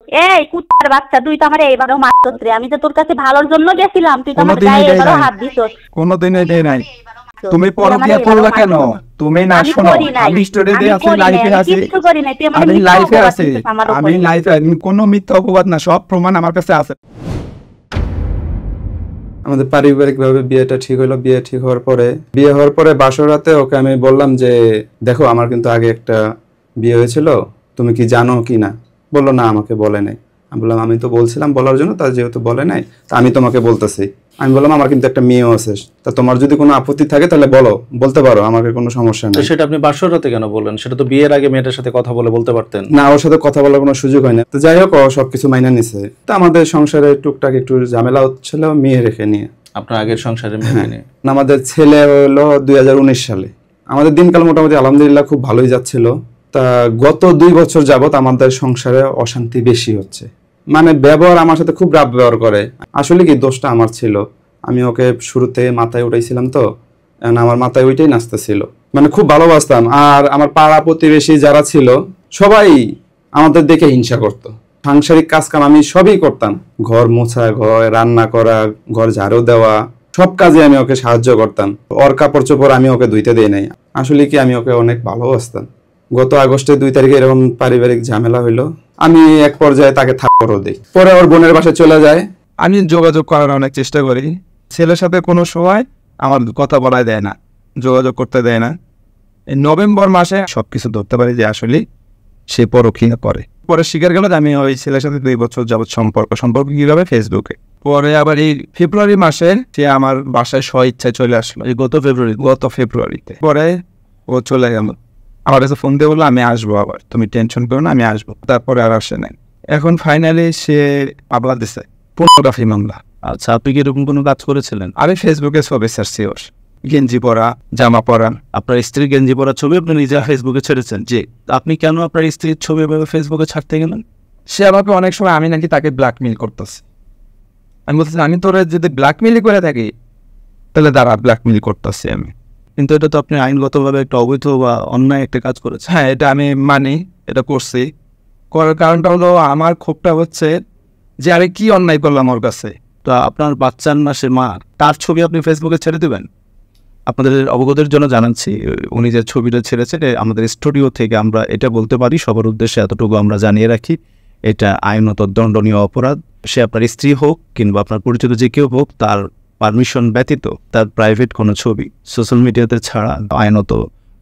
এই কুত্তার বাচ্চা, তুই তো আমার এইবারও মারছস রে। আমি তো তোর কাছে ভালোর জন্য গেছিলাম, তুই তো আমার কোনোদিনই গায়ে দেয় এবারও নাই, হাত দিছস। কোনোদিনই দেয় নাই। তুমি তুই আমার পরকিয়া এবারও করলা কেন? মারছস। তুমি না আমি শোনো, করি নাই, আমি স্টোরিতে আমি আছি, করি নাই, লাইফে আমি আছি, কিচ্ছু করি নাই, তুই আমার আমি মিথ্যা লাইফে অপবাদ আছি, দিছস আমার আমি উপরে। লাইফে, কোনো মিথ্যা অপবাদ না, সব প্রমাণ আমার কাছে আছে। আমাদের পারিবারিক ভাবে বিয়েটা ঠিক হলো। বিয়ে হওয়ার পরে বাসর রাতে ওকে আমি বললাম যে দেখো আমার কিন্তু আগে একটা বিয়ে হয়েছিল, তুমি কি জানো কি না? বললো না, আমাকে বলে নাই। আমি বললাম আমি তো বলছিলাম বলার জন্য, তা যেহেতু বলে নাই তা আমি তোমাকে বলতেছি। আমি বললাম আমার কিন্তু একটা মেয়েও আছে, তা তোমার যদি কোনো আপত্তি থাকে তাহলে বলতে পারো, আমাকে কোনো সমস্যা তো নেই। সেটা আপনি বাসর রাতে কেন বললেন? সেটা তো বিয়ের আগে মেয়েটার সাথে কথা বলতে পারতেন। না, ওর সাথে কথা বলার কোনো সুযোগ হয় না। তো যাই হোক, ও সবকিছু মাইনা নিছে। তো আমাদের সংসারে টুকটাক একটু ঝামেলা হচ্ছিল মেয়ে রেখে নিয়ে। আপনার আগের সংসারে মেয়ে হ্যাঁ, নিয়ে? আমাদের ছেলে হলো 2019 সালে। আমাদের দিনকাল মোটামুটি আলহামদুলিল্লাহ খুব ভালোই যাচ্ছিল। তা গত 2 বছর যাবত আমাদের সংসারে অশান্তি বেশি হচ্ছে। মানে ব্যবহার আমার সাথে খুব রাফ ব্যবহার করে। আসলে কি দোষটা আমার ছিল, আমি ওকে শুরুতে মাথায় উঠাইছিলাম, তো এখন আমার মাথায় ওইটাই নাচতেছিল। মানে খুব ভালোবাসতাম, আর আমার পাড়া প্রতিবেশী যারা ছিল সবাই আমাদের দেখে হিংসা করতো। সাংসারিক কাজ কাম আমি সবই করতাম, ঘর মোছা, ঘর রান্না করা, ঘর ঝাড়ু দেওয়া, সব কাজে আমি ওকে সাহায্য করতাম। ওর কাপড় চোপড় আমি ওকে ধুইতে দেই নাই। আসলে কি আমি ওকে অনেক ভালোবাসতাম। গত আগস্টের 2 তারিখে এরকম পারিবারিক ঝামেলা হইলো। আমি এক পর্যায়ে তাকে থাপ্পড়ও দিই। পরে ওর বোনের বাসায় চলে যায়। আমি যোগাযোগ করার অনেক চেষ্টা করি, ছেলের সাথে কোনো সময় আমার কথা বলাই দেয় না, যোগাযোগ করতে দেয় না। এই নভেম্বর মাসে সবকিছু ধরতে পারি যে আসলে সে পরকীয়া করে। পরে স্বীকার গেল যে আমি ওই ছেলের সাথে 2 বছর যাবত সম্পর্ক কিভাবে ফেসবুকে। পরে আবার এই ফেব্রুয়ারি মাসে সে আমার বাসায় স্ব ইচ্ছায় চলে আসলো, এই গত ফেব্রুয়ারিতে। পরে ও চলে গেল, আমার কাছে ফোন দিয়ে বললো আমি আসবো, আবার তুমি টেনশন করো না, আমি আসবো। তারপরে আর আসে নাই। এখন ফাইনালি সে মামলা দিছে, পর্নোগ্রাফি মামলা। আচ্ছা, আপনি কি এরকম কোনো কাজ করেছিলেন? আমি ফেসবুকে ছবি ছাড়ছি ওর, গেঞ্জি পরা, জামা পরা। আপনার স্ত্রীর গেঞ্জি পরা ছবি আপনি নিজে ফেসবুকে ছেড়েছেন? জি। আপনি কেন আপনার স্ত্রীর ছবি এভাবে ফেসবুকে ছাড়তে গেলেন? সে আমাকে অনেক সময় আমি নাকি তাকে ব্ল্যাকমেইল করতেছি। আমি বলতেছি আমি তোরা যদি ব্ল্যাকমেইল করে থাকি তাহলে দাঁড়া, ব্ল্যাকমেইল করতেছি আমি। কিন্তু এটা তো আপনি আইনগতভাবে একটা অবৈধ বা অন্যায় একটা কাজ করেছেন। হ্যাঁ, এটা আমি মানি, এটা করছি। করার কারণটা হলো আমার ক্ষোভটা হচ্ছে যে আরে কি অন্যায় করলাম ওর কাছে। তো আপনার বাচ্চার মাসে মা, তার ছবি আপনি ফেসবুকে ছেড়ে দেবেন? আপনাদের অবগতের জন্য জানাচ্ছি, উনি যে ছবিটা ছেড়েছেন আমাদের স্টুডিও থেকে আমরা এটা বলতে পারি, সবার উদ্দেশ্যে এতটুকু আমরা জানিয়ে রাখি, এটা আইনত দণ্ডনীয় অপরাধ। সে আপনার স্ত্রী হোক কিংবা আপনার পরিচিত যে কেউ হোক, তার পারমিশন ব্যতীত তার প্রাইভেট কোনো ছবি সোশ্যাল মিডিয়াতে ছাড়া আইনত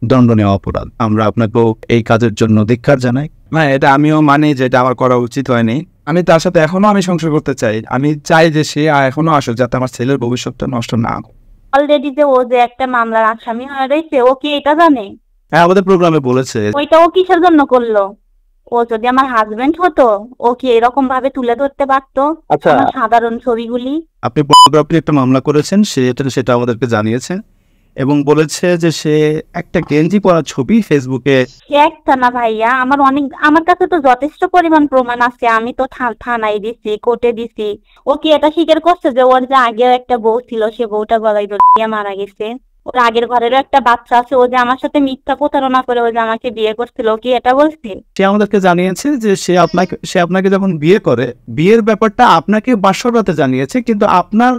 দণ্ডনীয় অপরাধ। আমরা আপনাকেও এই কাজের জন্য ধিক্কার জানাই। হ্যাঁ, এটা আমিও মানি যে এটা আমার করা উচিত হয়নি। আমি তার সাথে এখনো আমি সংসার করতে চাই। আমি চাই যে সে এখনো আসুক, যাতে আমার ছেলের ভবিষ্যৎটা নষ্ট না হোক। অলরেডি যে ও যে একটা মামলার আসামি হয়ে রয়েছে, ও কি এটা জানে? হ্যাঁ, আমাদের প্রোগ্রামে বলেছে। ওইটা ও কিসের জন্য করলো? ও যদি আমার হাজবেন্ড হতো, ও কি এরকম ভাবে তুলে ধরতে পারতো আচ্ছা, আমার সাধারণ ছবিগুলি? আপনি পর্নোগ্রাফি একটা মামলা করেছেন, সেটা আমাদেরকে জানিয়েছে এবং বলেছে যে সে একটা গেঞ্জি পরা ছবি ফেসবুকে। সে একটা না ভাইয়া, আমার কাছে তো যথেষ্ট পরিমাণ প্রমাণ আছে। আমি তো থানায় দিছি, কোর্টে দিছি। ও কি এটা স্বীকার করছে যে ওর যে আগেও একটা বউ ছিল, সে বউটা গলায় দড়ি দিয়ে মারা গেছে? ওর আগের ঘরেরও একটা বাচ্চা আছে। ও যে আমার সাথে মিথ্যা প্রতারণা করে ও যে আমাকে বিয়ে করছিল, ও কি এটা বলছে? সে আমাদেরকে জানিয়েছে যে সে আপনাকে যখন বিয়ে করে, বিয়ের ব্যাপারটা আপনাকে বাসর রাতে জানিয়েছে, কিন্তু আপনার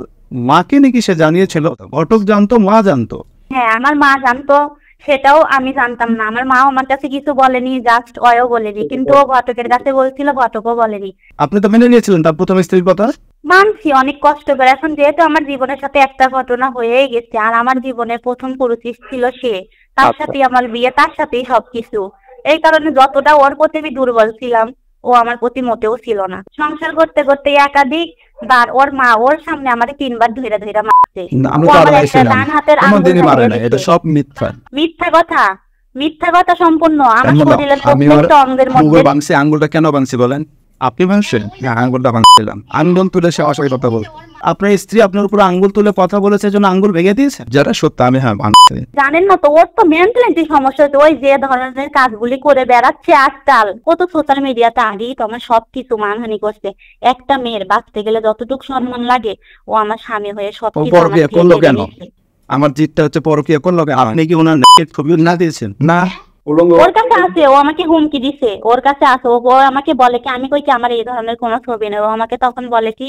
মাকে নাকি সে জানিয়েছিল। ঘটক জানতো, মা জানতো। হ্যাঁ, আমার মা জানতো, সেটাও আমি জানতাম না। আমার মা আমার কাছে কিছু বলেনি, জাস্ট অয়ও বলেনি, কিন্তু ও ঘটকের কাছে বলছিল, ঘটকও বলেনি। আপনি তো মেনে নিয়েছিলেন তার প্রথম স্ত্রীর কথা। মানছি অনেক কষ্ট করে। এখন যেহেতু আমার জীবনের সাথে একটা ঘটনা হয়েই গেছে, আর আমার জীবনের প্রথম পুরুষ ছিল সে, তার সাথেই আমার বিয়ে, তার সাথেই সবকিছু। এই কারণে যতটা ওর প্রতি আমি দুর্বল ছিলাম, ও আমার প্রতি মোটেও ছিল না। সংসার করতে করতে একাধিক বার ওর মা ওর সামনে আমাকে 3 বার ধইরা ধইরা মারছে। আমরা ও তো আমার আলাদা একটা ছিলাম, ডান হাতের আঙ্গুল কোনোদিনই মারে ভেঙে না, দিছে। এটা সব মিথ্যা। মিথ্যা কথা, মিথ্যা কথা সম্পূর্ণ। আমার কেন? শরীরের আমি ওর প্রত্যেকটা অঙ্গের মধ্যে। আঙ্গুল ভাঙছি। আঙ্গুলটা কেন ভাঙছি বলেন? আপনি ভাঙছেন? হ্যাঁ, আঙ্গুলটা ভাঙছিলাম। আঙ্গুল তুলে সে অসহায় কথা বল। আপনার স্ত্রী আপনার উপর আঙ্গুল তুলে কথা বলেছে, জন্য আঙ্গুল ভেঙে দিয়েছে? যারা সত্য আমি হ্যাঁ ভাঙছি। জানেন না তো, ওর তো মেন্টালিটি সমস্যা হচ্ছে। ওই যে ধরনের কাজগুলি করে বেড়াচ্ছে আজকাল, ও তো সোশ্যাল মিডিয়াতে আগেই তো আমার সবকিছু মানহানি করছে। একটা মেয়ের বাঁচতে গেলে যতটুকু সম্মান লাগে, ও আমার স্বামী হয়ে ও সবকিছু আমার পরকীয়া থেকে করলো কেড়ে কেন? নিচ্ছে। আমার জিতটা হচ্ছে পরকীয়া করলো কেন? আপনি কি ওনার নেকের ছবি না দিয়েছেন? না, উলঙ্গ ওর কাছে আছে, ও আমাকে হুমকি দিছে, ওর কাছে আছে, ও আমাকে বলে কি, আমি কই কি আমার এই ধরনের কোনো ছবি নেই, ও আমাকে তখন বলে কি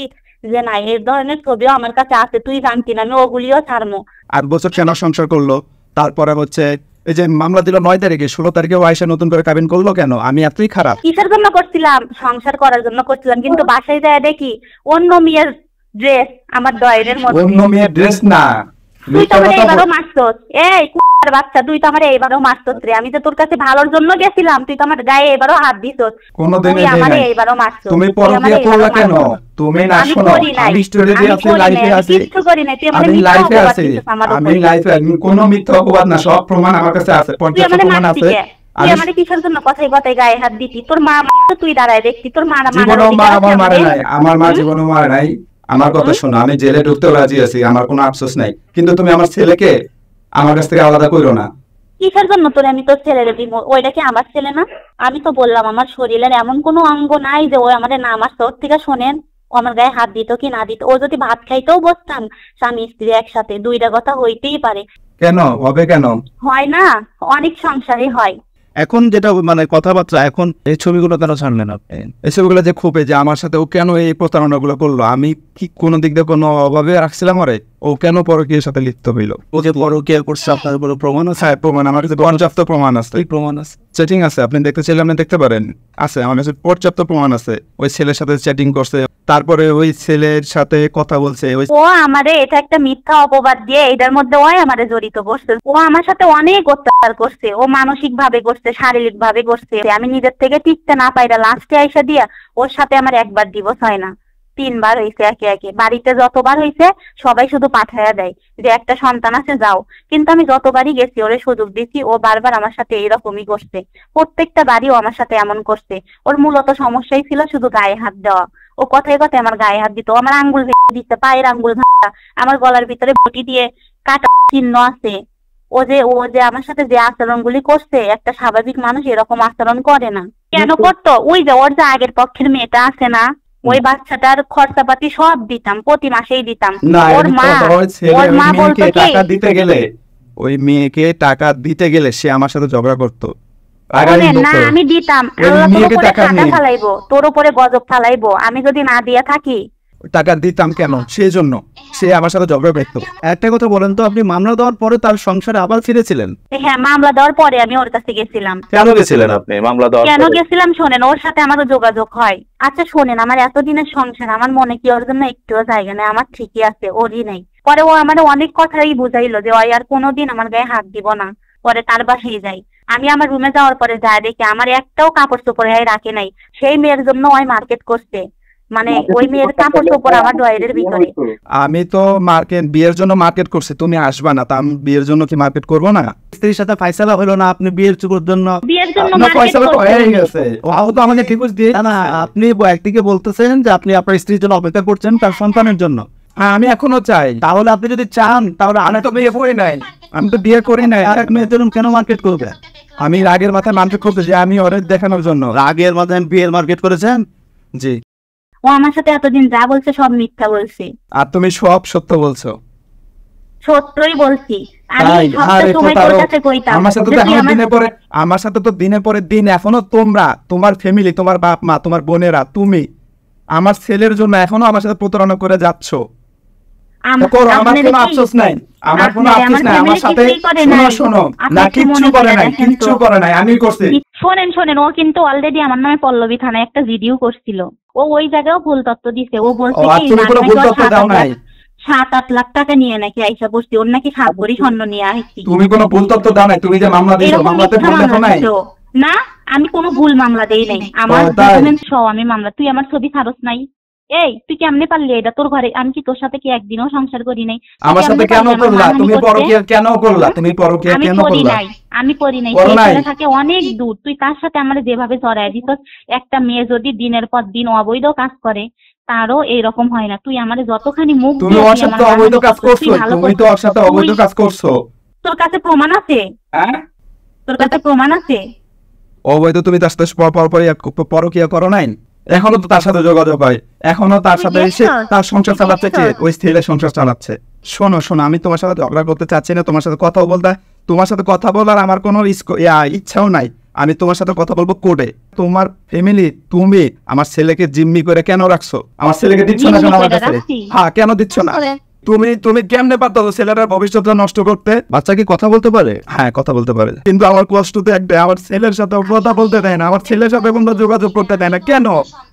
যে না এই ধরনের ছবিও আমার কাছে আছে, তুই জানতি না, আমি ওগুলিও ছাড়মু। 8 বছর কেন সংসার করলো? তারপরে হচ্ছে এই যে মামলা দিল 9 তারিখে, 16 তারিখে আয়সা নতুন করে কাবিন করলো কেন? আমি এতই খারাপ? কিসের জন্য করছিলাম? সংসার করার জন্য করছিলাম, কিন্তু বাসায় যায় দেখি অন্য মেয়ের ড্রেস আমার ড্রয়ারের মধ্যে। অন্য মেয়ের ড্রেস না, তুই তো আমার এইবারও মারছস, এই কুয়ার বাচ্চা, তুই তো আমার এইবারও মারছস রে। আমি তো তোর কাছে ভালোর জন্য গেছিলাম, তুই তো আমার গায়ে এবারও হাত দিছস। কোনোদিন তুই আমার এইবারও মারছস। তুমি পরকিয়া করলা কেন? তুমি না আমি শোনো, করি নাই, আমি স্টোরিতে আমি আছি, করি নাই, লাইফে আমি আছি, কিচ্ছু করি নাই, তুই আমার আমি মিথ্যা লাইফে অপবাদ আছি, দিছস আমার আমি উপরে। লাইফে, কোনো মিথ্যা অপবাদ না, সব প্রমাণ আমার কাছে আছে, তুই পর্যাপ্ত আমারে প্রমাণ মারছিস আছে। কে? তুই আমারে কিসের জন্য কথায় কথায় গায়ে হাত দিতি? তোর মা মারতো, তুই দাঁড়ায় দেখতি, তোর মা জীবনেও মা আমার মারে নাই, আমার মা জীবনেও মারে নাই। আমার কথা শোনো, আমি জেলে ঢুকতেও রাজি আছি, আমার কোনো আফসোস নাই, কিন্তু তুমি আমার ছেলেকে আমার কাছ থেকে আলাদা করো না। কিসের জন্য তোর আমি তোর ছেলেরে দিব? ওইটা কি আমার ছেলে না? আমি তো বললাম আমার শরীরের এমন কোনো অঙ্গ নাই যে ও আমাদের না মারছে। ওর থেকে শোনেন, ও আমার গায়ে হাত দিত কি না দিত, ও যদি ভাত খাইতেও বসতাম স্বামী স্ত্রী একসাথে, দুইটা কথা হইতেই পারে। কেন হবে? কেন হয় না? অনেক সংসারই হয়। এখন যেটা মানে কথাবার্তা, এখন এই ছবিগুলো কেন ছাড়লেন আপনি? এই ছবিগুলো যে খুবই যে আমার সাথে ও কেন এই প্রতারণাগুলো করলো, আমি কি কোনো দিক দিয়ে কোনো অভাবে রাখছিলাম ওরে? ও কেন পরকীয়ার সাথে লিপ্ত হইলো? ও যে পরকীয়া করছে আপনার উপরে প্রমাণ আছে? হ্যাঁ, প্রমাণ আমার কাছে পর্যাপ্ত প্রমাণ আছে। এই প্রমাণ আছে? চ্যাটিং আছে, আপনি দেখতে চাইলে আপনি দেখতে পারেন, আছে আমার কাছে পর্যাপ্ত প্রমাণ আছে। ওই ছেলের সাথে চ্যাটিং করছে, তারপরে ওই ছেলের সাথে কথা বলছে। ওই ও আমারে এটা একটা মিথ্যা অপবাদ দিয়ে এটার মধ্যে ওই আমারে জড়িত করছে। ও আমার সাথে অনেক অত্যাচার করছে, ও মানসিক ভাবে করছে, শারীরিক ভাবে করছে। আমি নিজের থেকে টিকতে না পাইরা লাস্টে আইসা দিয়া ওর সাথে আমার একবার ডিভোর্স হয় না, 3 বার হয়েছে একে একে। বাড়িতে যতবার হয়েছে সবাই শুধু পাঠাইয়া দেয় যে একটা সন্তান আছে যাও, কিন্তু আমি যতবারই গেছি ওরে সুযোগ দিচ্ছি, ও বারবার আমার সাথে এইরকমই করছে। প্রত্যেকটা বাড়িও আমার সাথে এমন করছে। ওর মূলত সমস্যাই ছিল শুধু গায়ে হাত দেওয়া। ও কথায় কথায় আমার গায়ে হাত দিত, আমার আঙ্গুল ভেঙে দিতে, পায়ের আঙ্গুল ভাঙা, আমার গলার ভিতরে বটি দিয়ে কাটা চিহ্ন আছে। ও যে আমার সাথে যে আচরণগুলি করছে, একটা স্বাভাবিক মানুষ এরকম আচরণ করে না। কেন করতো? ওই যে ওর যে আগের পক্ষের মেয়েটা আছে না, ওই বাচ্চাটার খরচাপাতি সব দিতাম, প্রতি মাসেই দিতাম। না, ওর মা ওর মা বলতো কি, টাকা দিতে গেলে, ওই মেয়েকে টাকা দিতে গেলে সে আমার সাথে ঝগড়া করতো। শোনেন না, আমি দিতাম, ওই আল্লাহ তোর মেয়েকে উপরে টাকা কাঁটা নেই। ফালাইবো, তোর উপরে গজব ফালাইবো আমি যদি না দিয়া থাকি। টাকা দিতাম কেন? সেই জন্য সে আমার সাথে ঝগড়া করতো। একটা কথা বলেন তো, আপনি মামলা দেওয়ার পরে তার সংসারে আবার ফিরেছিলেন? হ্যাঁ, মামলা দেওয়ার পরে আমি ওর কাছে গেছিলাম। কেন গেছিলেন আপনি মামলা দেওয়ার কেন পরে? গেছিলাম শোনেন, ওর সাথে আমারও যোগাযোগ হয়। আচ্ছা শোনেন, আমার এতদিনের সংসার, আমার মনে কি ওর জন্য একটুও জায়গা নেই? আমার ঠিকই আছে, ওরই নেই। পরে ও আমার অনেক কথাই বুঝাইলো যে ওই আর কোনোদিন আমার গায়ে হাত দিব না। পরে তার বাসায় যাই আমি, আমার রুমে যাওয়ার পরে যায় দেখি আমার একটাও কাপড় চোপড় রাখে নাই। সেই মেয়ের জন্য ওই মার্কেট করছে, মানে ওই মেয়ের কাপড় চোপড় আমার ড্রয়ারের ভিতরে। আমি তো বিয়ের জন্য মার্কেট করছি, তুমি আসবা না, তা আমি বিয়ের জন্য কি মার্কেট করবো না? স্ত্রীর সাথে ফাইসালা হলো না, আপনি বিয়ের চুকুর জন্য বিয়ের জন্য আপনার মার্কেট পয়সা তো করছে। হয়ে গেছে। ও তো আমাকে ঠিক দিয়ে, না, আপনি একদিকে বলতেছেন যে আপনি আপনার স্ত্রীর জন্য অপেক্ষা করছেন তার সন্তানের জন্য। হ্যাঁ, আমি এখনো চাই। তাহলে আপনি যদি চান, তাহলে আমি তো বিয়ে করি নাই, আমি তো বিয়ে করি নাই। আর এক মেয়ের জন্য কেন মার্কেট করবে? আমি রাগের মাথায় মার্কেট করতে যে আমি ওরে দেখানোর জন্য। রাগের মাথায় বিয়ের মার্কেট করেছেন? জি। ও আমার সাথে এতদিন যা বলছে সব মিথ্যা বলছে। আর তুমি সব সত্য বলছো। সত্যই বলছি। আমি তাই? সবটা আরে সময় তোর প্রতারক। কাছে কইতাম আমার সাথে যে তো তুই এখনো আমার- দিনের পরে দিন এখনো তোমরা, তোমার ফ্যামিলি, তোমার বাপ মা, তোমার বোনেরা, তুমি আমার ছেলের জন্য এখনো আমার সাথে প্রতারণা করে যাচ্ছ। করো, আমার আপনারা কোনো কি- আফসোস নাই, আমার কোনো আপনারা আফসোস নাই। আমার family সাথে কিছুই করে শোনো নাই। শোনো, আপনি না একটু কিচ্ছু মনে করে করে নাই, দেখেন কিচ্ছু তো। করে নাই, আমি করছি। শোনেন, ও কিন্তু অলরেডি আমার নামে পল্লবী থানায় একটা ভিডিও করছিল। ও ওই জায়গায়ও ভুল তথ্য দিছে। ও বলছে ও, আর কি তুমি কোনো ভুল তথ্য দাও নাই। 7-8 লাখ টাকা নিয়ে নাকি আইসা বসছি, ওর নাকি 7 ভরি স্বর্ণ নিয়ে আসছি। তুমি কোনো ভুল তথ্য দাও নাই, তুমি যে মামলা দিয়েছো, এরকম মামলাতে মিথ্যা ভুল দেখো মামলা নাই। দিছো। না, আমি কোনো ভুল মামলা দেই নাই, আমার ও, তাই? ডকুমেন্টস সহ আমি মামলা। তুই আমার ছবি ছাড়স নাই? এই তুই কেমনে পারলি এটা? তোর ঘরে আমি কি তোর সাথে কি একদিনও সংসার করি নাই? তুই আমার সাথে কেমনে কেন পারলি আমার করলা? মানহানি তুমি করতে? পরকীয়া কেন করলা? তুমি পরকীয়া আমি কেন করি করলা? নাই, আমি করি নাই। করো সেই নাই? ছেলে থাকে অনেক দূর। তুই তার সাথে আমার যেভাবে জড়ায় দিত, একটা মেয়ে যদি দিনের পর দিন অবৈধ কাজ করে তারও এইরকম হয় না। তুই আমারে যতখানি মুখ তুমি দিয়ে ওর তুই সাথে আমার অবৈধ মানহানি কাজ করছিস, তুই করছো, ভালো তুমি তো ওর সাথে করছিস। অবৈধ তুই- কাজ করছো। তোর কাছে প্রমাণ আছে? হ্যাঁ, তোর কাছে প্রমাণ আছে? অবৈধ তুমি তার সাথে পরকীয়া করো নাই? এখনো তো তার সাথে যোগাযোগ হয়, এখনো তার তুই সাথে এসে দেখছস? তার সংসার চালাচ্ছে কে? দেখছস? ওই ছেলে সংসার চালাচ্ছে। শোনো শোনো, আমি তোমার সাথে ঝগড়া করতে চাচ্ছি না, তোমার সাথে কথাও বলতে তোমার সাথে কথা বলার আমার কোনো ইচ্ছাও নাই। আমি তোমার সাথে কথা বলবো কোর্টে। তোমার ফ্যামিলি, তুমি আমার ছেলেকে জিম্মি করে কেন রাখছো? আমার ছেলেকে দিচ্ছ না কেন আমার কাছে? হ্যাঁ, কেন দিচ্ছ না? তুমি কেমনে পারতো ছেলেটার ভবিষ্যৎটা নষ্ট করতে? বাচ্চা কি কথা বলতে পারে? হ্যাঁ, কথা বলতে পারে, কিন্তু আমার কষ্ট তো একটাই, আমার ছেলের সাথে কথা বলতে দেয় না, আমার ছেলের সাথে কোনো যোগাযোগ করতে দেয় না। কেন?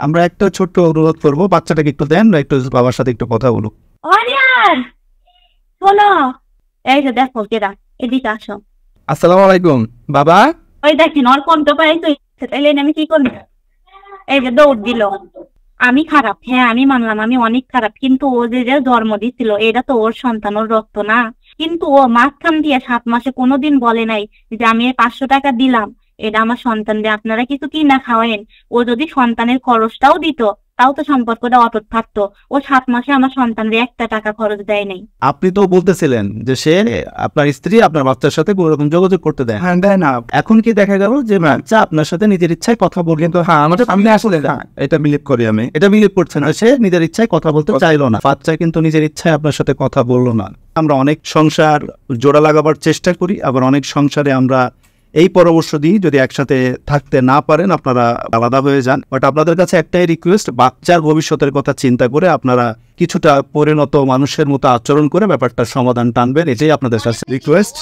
আমরা একটা ছোট্ট অনুরোধ করবো, বাচ্চাটাকে একটু দেন, একটু বাবার সাথে একটু কথা বলুক। অরিয়ান শোনো, এই যে দেখো কেরা, এদিকে আসো। আসসালামু আলাইকুম বাবা। ওই দেখেন ওর কণ্ঠ পাইছো, তাইলে আমি কি করবো? এই যে দৌড় দিল। আমি খারাপ, হ্যাঁ আমি মানলাম আমি অনেক খারাপ, কিন্তু ও যে জন্ম দিছিল এটা তো ওর সন্তান, ওর রক্ত না। কিন্তু ও মাঝখান দিয়ে 7 মাসে কোনোদিন বলে নাই যে আমি এই 500 টাকা দিলাম, এটা আমার সন্তান দিয়ে আপনারা কিছু কিনা খাওয়েন। ও যদি সন্তানের খরচটাও দিত তাও তো সম্পর্কটা অটুট থাকতো। ও 7 মাসে আমার সন্তানদের 1 টাকা খরচ দেয় নাই। আপনি তো বলতেছিলেন যে সে আপনার স্ত্রী আপনার বাচ্চার সাথে কোনো রকম যোগাযোগ করতে দেয়। হ্যাঁ, দেয় না। এখন কি দেখা গেল যে বাচ্চা আপনার সাথে নিজের ইচ্ছায় কথা বলবে? কিন্তু হ্যাঁ, আমার সামনে আসলে না, এটা বিলিভ করি আমি। এটা বিলিভ করছেন না, সে নিজের ইচ্ছায় কথা বলতে চাইলো না, বাচ্চা কিন্তু নিজের ইচ্ছায় আপনার সাথে কথা বললো না। আমরা অনেক সংসার জোড়া লাগাবার চেষ্টা করি, আবার অনেক সংসারে আমরা এই পরামর্শ দিই যদি একসাথে থাকতে না পারেন আপনারা আলাদা হয়ে যান। বাট আপনাদের কাছে একটাই রিকোয়েস্ট, বাচ্চার ভবিষ্যতের কথা চিন্তা করে আপনারা কিছুটা পরিণত মানুষের মতো আচরণ করে ব্যাপারটার সমাধান টানবেন, এটাই আপনাদের কাছে রিকোয়েস্ট।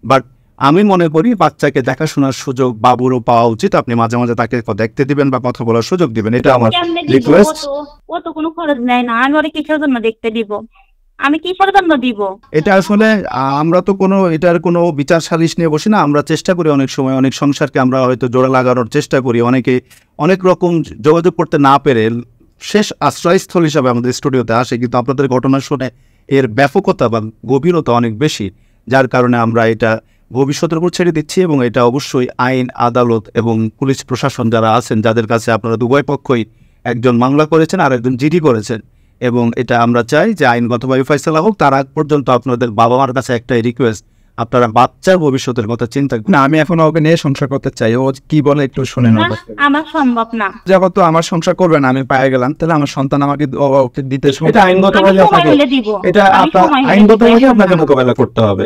বাট আমি মনে করি বাচ্চাকে দেখাশোনার সুযোগ বাবুরও পাওয়া উচিত। আপনি মাঝে মাঝে তাকে দেখতে দিবেন বা কথা বলার সুযোগ দিবেন, এটা আমার রিকোয়েস্ট। ও তো কোনো খরচ নেয় না, আমি ওরে কিসের জন্য দেখতে দিব? আমি কিসের জন্য দিব? এটা আসলে আমরা তো কোনো এটার কোনো বিচার সালিশ নিয়ে বসি না। আমরা চেষ্টা করি অনেক সময়, অনেক সংসারকে আমরা হয়তো জোড়া লাগানোর চেষ্টা করি, অনেকে অনেক রকম যোগাযোগ করতে না পেরে শেষ আশ্রয়স্থল হিসাবে আমাদের স্টুডিওতে আসে, কিন্তু আপনাদের ঘটনা শুনে এর ব্যাপকতা বা গভীরতা অনেক বেশি, যার কারণে আমরা এটা ভবিষ্যতের উপর ছেড়ে দিচ্ছি। এবং এটা অবশ্যই আইন, আদালত এবং পুলিশ প্রশাসন যারা আছেন, যাদের কাছে আপনারা উভয় পক্ষই, একজন মামলা করেছেন আর একজন জিডি করেছেন, এবং এটা আমরা চাই যে আইনগতভাবে ফয়সালা হোক। তার আগ পর্যন্ত আপনাদের বাবা মার কাছে একটাই রিকোয়েস্ট, আপনারা বাচ্চার ভবিষ্যতের কথা চিন্তা করুন। না, আমি এখন ওকে নিয়ে সংসার করতে চাই। ও কি বলে একটু শুনে না, আমার সম্ভব না। যখন তো আমার সংসার করবে না, আমি পায়ে গেলাম, তাহলে আমার সন্তান আমাকে ওকে দিতে এটা আইনগতভাবে আমি সময় হলে দিব। এটা আমি আপনার সময় হলে আইনগতভাবে দিব। আপনাকে মোকাবেলা করতে হবে।